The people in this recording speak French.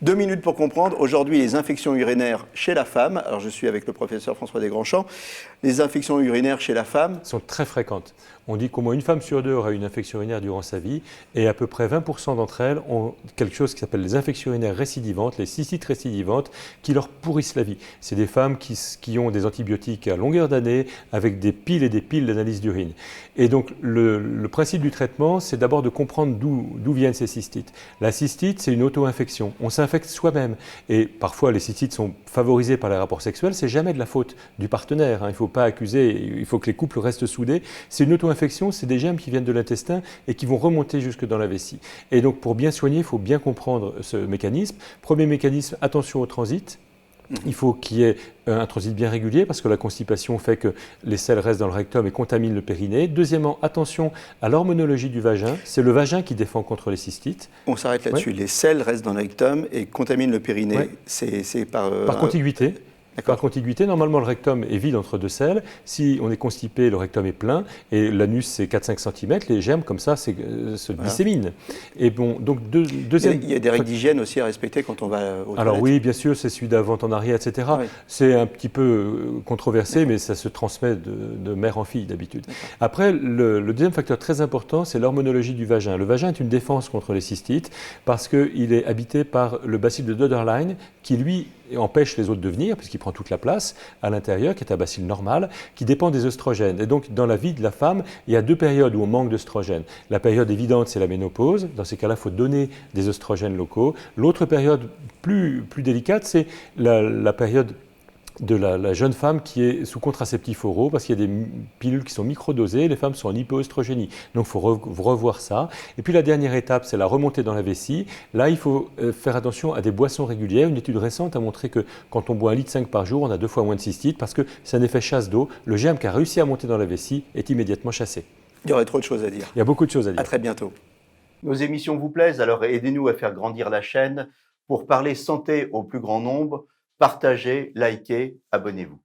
2 minutes pour comprendre. Aujourd'hui, les infections urinaires chez la femme. Alors, je suis avec le professeur François Desgrandchamps. Les infections urinaires chez la femme sont très fréquentes. On dit qu'au moins une femme sur deux aura une infection urinaire durant sa vie et à peu près 20% d'entre elles ont quelque chose qui s'appelle les infections urinaires récidivantes, les cystites récidivantes, qui leur pourrissent la vie. C'est des femmes qui ont des antibiotiques à longueur d'année avec des piles et des piles d'analyse d'urine. Et donc le principe du traitement, c'est d'abord de comprendre d'où viennent ces cystites. La cystite, c'est une auto-infection. On s'infecte soi-même. Et parfois, les cystites sont favorisées par les rapports sexuels. C'est jamais de la faute du partenaire. Il ne faut pas accuser, il faut que les couples restent soudés. C'est une auto-infection, c'est des germes qui viennent de l'intestin et qui vont remonter jusque dans la vessie. Et donc, pour bien soigner, il faut bien comprendre ce mécanisme. Premier mécanisme, attention au transit. Il faut qu'il y ait un transit bien régulier parce que la constipation fait que les selles restent dans le rectum et contaminent le périnée. Deuxièmement, attention à l'hormonologie du vagin. C'est le vagin qui défend contre les cystites. On s'arrête là-dessus. Ouais. Les selles restent dans le rectum et contaminent le périnée. Ouais. C'est par contiguïté. Par contiguïté, normalement le rectum est vide entre deux selles. Si on est constipé, le rectum est plein et l'anus c'est 4-5 cm. Les germes comme ça se disséminent. Et bon, donc deuxième. Il y a des règles d'hygiène aussi à respecter quand on va aux Alors toilettes. Oui, bien sûr, c'est celui d'avant en arrière, etc. Oui. C'est un petit peu controversé, mais ça se transmet de mère en fille d'habitude. Après, le deuxième facteur très important, c'est l'hormonologie du vagin. Le vagin est une défense contre les cystites parce qu'il est habité par le bacille de Döderlein qui lui empêche les autres de venir, puisqu'il prend toute la place à l'intérieur, qui est un bacille normal, qui dépend des œstrogènes. Et donc, dans la vie de la femme, il y a 2 périodes où on manque d'œstrogènes. La période évidente, c'est la ménopause. Dans ces cas-là, il faut donner des œstrogènes locaux. L'autre période plus délicate, c'est la période de la jeune femme qui est sous contraceptifs oraux parce qu'il y a des pilules qui sont microdosées, les femmes sont en hypoœstrogénie. Donc il faut revoir ça. Et puis la dernière étape, c'est la remontée dans la vessie. Là, il faut faire attention à des boissons régulières. Une étude récente a montré que quand on boit 1,5 litre par jour, on a 2 fois moins de cystite parce que c'est un effet chasse d'eau. Le germe qui a réussi à monter dans la vessie est immédiatement chassé. Il y aurait trop de choses à dire. Il y a beaucoup de choses à dire. À très bientôt. Nos émissions vous plaisent, alors aidez-nous à faire grandir la chaîne pour parler santé au plus grand nombre. Partagez, likez, abonnez-vous.